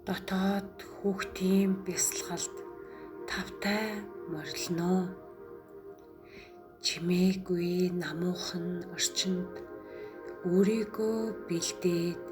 дотоод хүүхдийн бясалгалд тавтай морилно. Чимээгүй намуухан орчинд өөрийгөө бэлдээд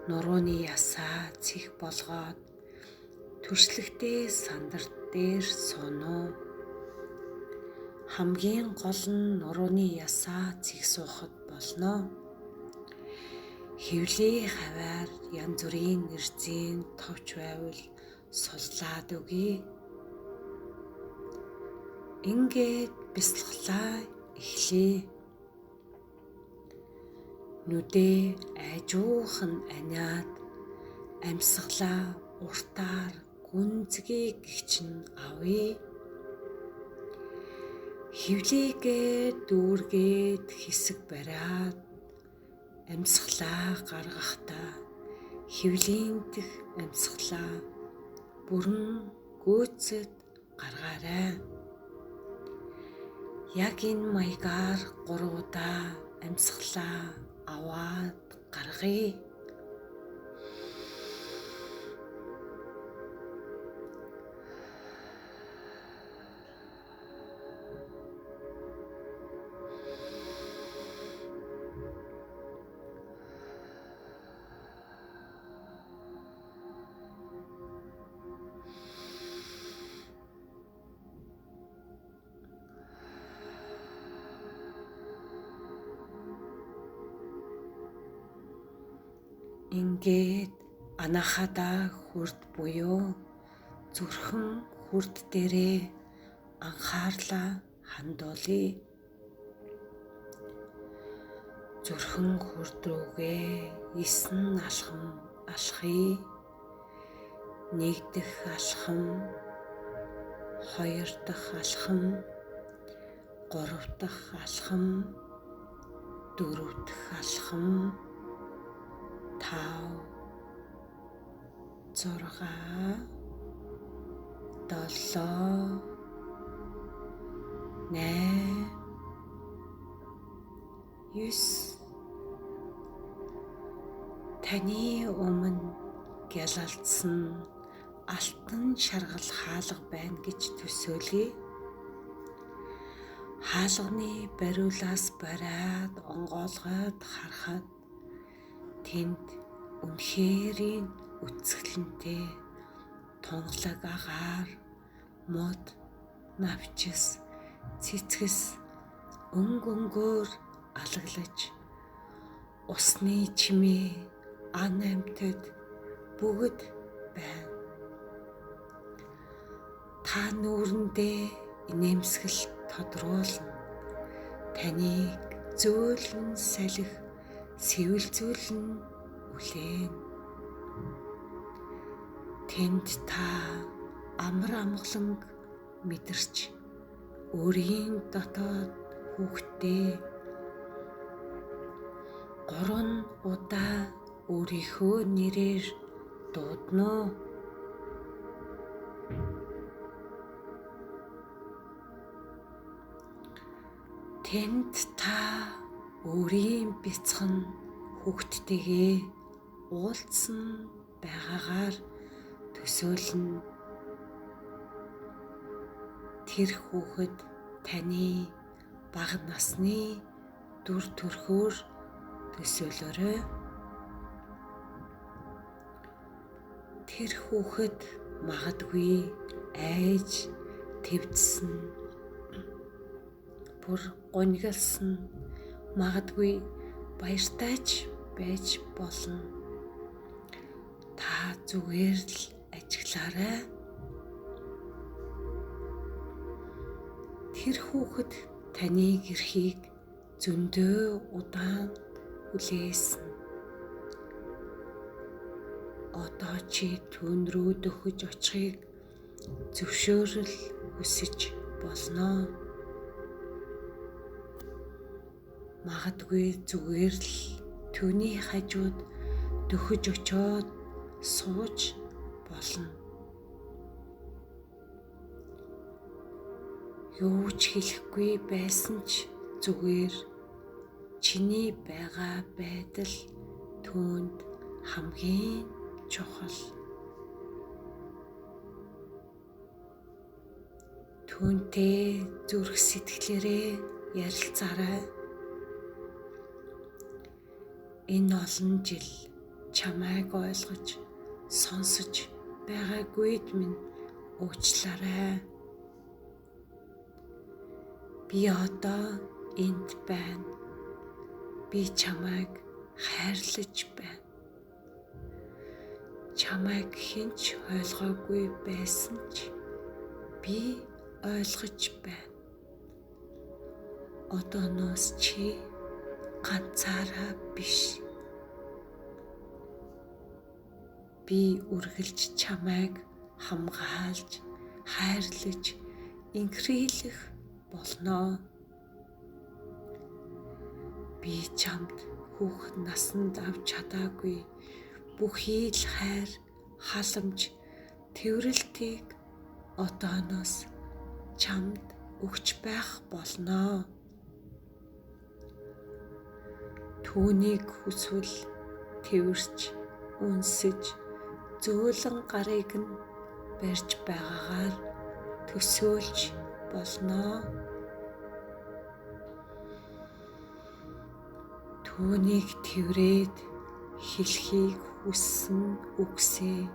нурууны ясаа цэх болгоод туршлагатай сандар дээр сууно. Хамгийн гол нь нурууны ясаа цэх суухад болно. Хевлийн хаваар янз бүрийн нэрзийн товч байвал суслаад өгье. Ингээд бясалгалаа эхлэе. Нүдээ айжуухан аниад амьсгалаа уртаар гүнзгий гихчин авъя. Хевлийгээ дүүргээд хэсэг бариад амьсгалаа гаргахдаа хевлийн дэх амьсгалаа бүрэн гүйцэд гаргаарай. Яг энэ маягаар 3 удаа амьсгалаа аваад гаргая. Ингээд анахада хүрд буюу зүрхэн хүрд дээрээ анхаарлаа хандуулъя. Зүрхэн хүрд рүүгээ 9 алхам алхъя. 1 дахь алхам, 2 дахь алхам, 3 дахь алхам, 4 дахь алхам, 5, 6, 7, 8, 9. Таны өмнө гялалдсан алтан шаргал хаалга байна гэж төсөөлье. Хаалганы бариулаас бариад онгоолгоод харахад тэнд үнэхэрийн үцгэлэнтэй тунгалаг агаар, мод, навчис, цэцгэс өнгөөр алаглаж усны чимээ ан амьтад бүгд байна. Та нүүрэндээ инээмсэгэл тодруулна. Таныг зөөлөн салхи сэвэлзүүлэн үлээн. Тэнд та амар амгаланг мэдэрч өөрийн дотоод хүүхдээ 3 удаа өөрийнхөө нэрээр дуудана. Тэнд та өөрийн бяцхан хүүхдтэйгээ уулзсан байгаагаар төсөөлнө. Тэр хүүхэд таны бага насны дүр төрхөөр төсөөлөөрэй. Тэр хүүхэд магадгүй айж твдсэн, бүр гоньгалсан, магадгүй баяртайч байж болно. Та зүгээр л ажиглаарай. Тэр хүүхэд таны гэрхийг зөндөө удаан хүлээсэн. Одоо чи түүн рүү дөхөж очихыг зөвшөөрөл хүсэж болно. Магадгүй зүгээр л түүний хажууд дөхөж очоод сууж болно. Юу ч хэлэхгүй байсан ч зүгээр чиний байгаа байдал түүнд хамгийн чухал. Түүнтэй зүрх сэтгэлээрээ ярилцаарай. Энэ олон жил чамайг ойлгож, сонсож байгаагүйд минь уучлаарай. Би одоо энд байна. Би чамайг хайрлаж байна. Чамайг хинч ойлгоогүй байсан ч би ойлгож байна. Одооноос чи ганцаараа биш. Би үргэлж чамайг хамгаалж, хайрлаж, инхрийлэх болно. Би чамд хүүхэд насанд авч чадаагүй бүхий л хайр, халамж, тэврэлтийг одооноос чамд өгч байх болно. Түүнийг хүсвэл тэвэрч, үнсэж, зөөлөн гарыг нь барьж байгаагаар төсөөлж болно. Түүнийг тэврээд хэлхийг хүссэн үгсээ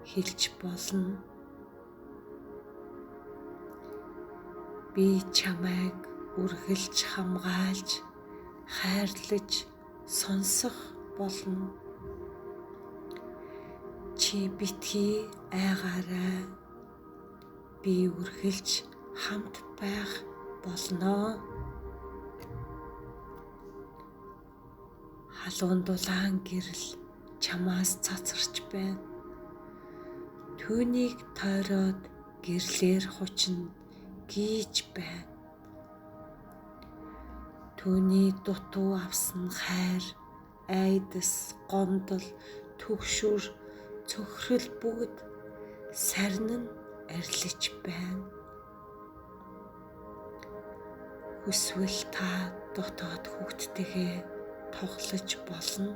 хэлж болно. Би чамайг үргэлж хамгаалж, хайрлаж, сонсох болно. Чи битгий айгаарай. Би үргэлж хамт байх болно. Халуун дулаан гэрэл чамаас цацарч байна. Түүнийг тойроод гэрлэр хучин гийж байна. Түүний дутуу авсан хайр, айдас, гомдол, түгшүр, цөхрөл бүгд сарнин арилж байна. Хүсвэл та дотоод хүүхдтэйгээ тоглож болно.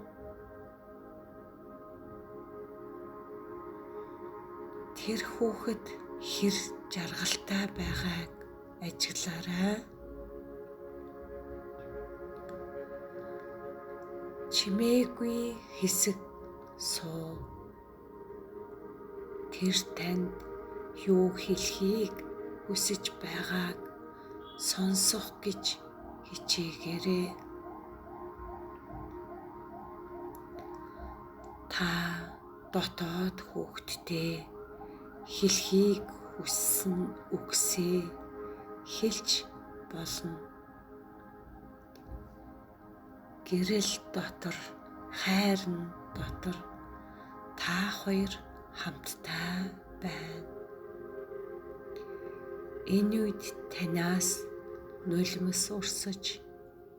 Тэр хүүхэд хэр жаргалтай байгааг ажиглаарай. Чимээгүй хэсэг суу. Тэр танд юу хэлхийг хүсэж байгааг сонсох гэж хичээгээрэй. Та дотоод хүүхдтэй хэлхийг хүссэн үгсээ хэлж болно. Гэрэл дотор, хайрн дотор та хоёр хамтдаа байна. Энэ үед танаас нулимс урсаж,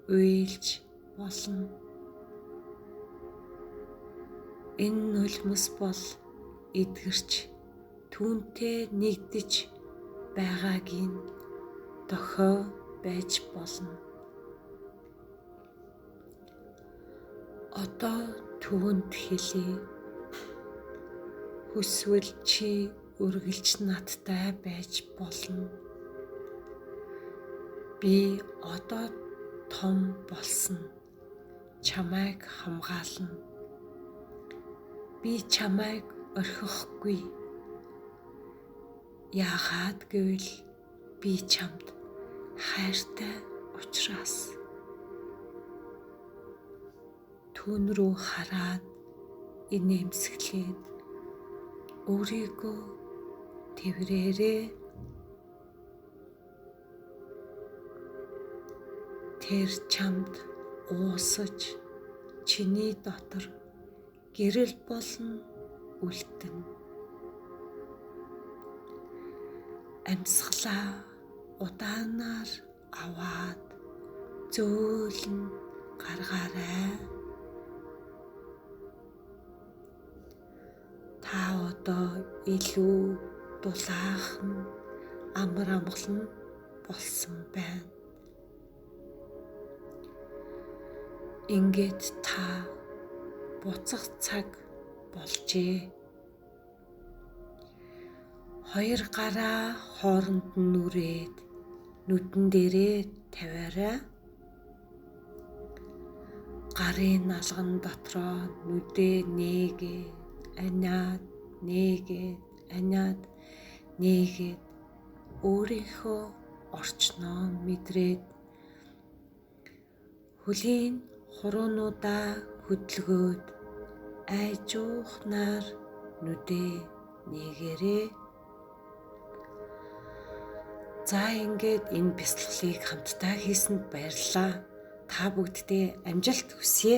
уйлж болно. Энэ нулимс бол эдгэрч түүнтэй нэгдэж байгаагийн дохио байж болно. Одоо түүнд хэлье. Хүсвэл чи үргэлж надтай байж болно. Би одоо том болсон. Чамайг хамгаална. Би чамайг орхихгүй. Яагаад гэвэл би чамд хайртай учраас. Түүн рүү хараад инээмсэглээд өөрийгөө тэврээрээ. Тэр чамд уусаж чиний дотор гэрэл болон үлдэнэ. Амьсгалаа удаанаар аваад зөөлөн гаргаарай. Та одоо илүү дулаахан, амар амгалан болсон байна. Ингээд та буцах цаг болжээ. Хоёр гараа хооронд нь нүрээд нүдэн дээрээ тавиарай. Гарын алган дотроо нүдээ нээгээд аниад нээгээд өөрийнхөө орчноо мэдрээд хөлийн хуруунуудаа хөдөлгөөд айжуухнаар нүдээ нээгээрээ. За ингээд энэ бясалгалыг хамтдаа хийсэнд баярлалаа. Та бүгддээ амжилт хүсье.